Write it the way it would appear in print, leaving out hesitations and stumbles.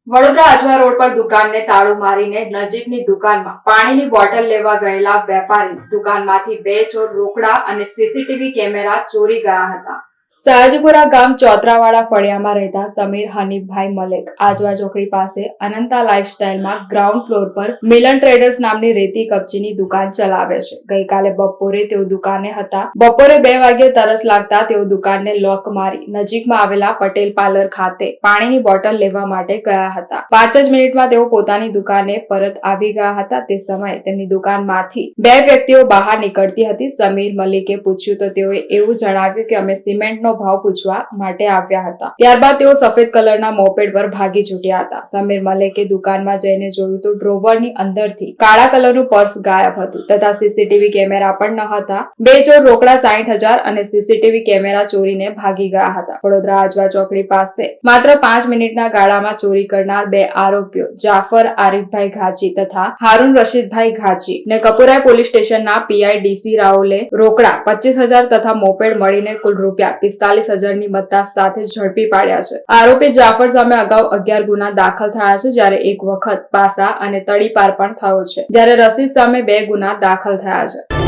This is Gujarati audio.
વડોદરા આજવા રોડ પર દુકાનને તાળું મારીને નજીકની દુકાનમાં પાણીની બોટલ લેવા ગયેલા વેપારી દુકાનમાંથી 2 ચોર રોકડા અને સીસીટીવી કેમેરા ચોરી ગયા હતા. સયાજીપુરા ગામ ચોતરાવાડા ફળિયામાં રહેતા સમીર હનીફભાઈ મલેક આજવા ચોકડી પાસે અનંતા લાઇફસ્ટાઇલમાં ગ્રાઉન્ડ ફ્લોર પર મિલન ટ્રેડર્સ નામની રેતી કપચીની દુકાન ચલાવે છે. ગઈકાલે બપોરે તેઓ દુકાને હતા. બપોરે 2 વાગ્યે તરસ લાગતા તેઓ દુકાનને લોક મારી નજીકમાં આવેલા પટેલ પાર્લર ખાતે પાણીની બોટલ લેવા માટે ગયા હતા. 5 જ મિનિટમાં તેઓ પોતાની દુકાને પરત આવી ગયા હતા. તે સમયે તેમની દુકાનમાંથી 2 વ્યક્તિઓ બહાર નીકળતી હતી. સમીર મલિકે પૂછ્યું તો તેઓએ એવું જણાવ્યું કે અમે સિમેન્ટ ભાવ પૂછવા માટે આવ્યા હતા. ત્યારબાદ તેઓ સફેદ કલરના મોપેડ પર ભાગી છૂટ્યા હતા. સમીર મલેકે દુકાનમાં જઈને જોયું તો ડ્રોવરની અંદરથી કાળા કલરનું પર્સ ગાયબ હતું તથા સીસીટીવી કેમેરા પણ ન હતા. 2 ચોર રોકડા 60,000 અને સીસીટીવી કેમેરા ચોરીને ભાગી ગયા હતા. વડોદરા આજવા ચોકડી પાસે માત્ર 5 મિનિટના ગાળામાં ચોરી કરનાર 2 આરોપીઓ જાફર આરીફભાઈ ઘાચી તથા હારૂન રશીદભાઈ ઘાચી ને કપુરાઈ પોલીસ સ્ટેશનના પીઆઈ ડીસી રાઓલે રોકડા 25,000 તથા મોપેડ મળીને કુલ રૂપિયા 45,000ની મત્તા સાથે ઝડપી પાડ્યા છે. આરોપી જાફર સામે અગાઉ 11 ગુના દાખલ થયા છે, જ્યારે એક વખત પાસા અને તડીપાર પણ થયો છે, જ્યારે રશીદ સામે 2 ગુના દાખલ થયા છે.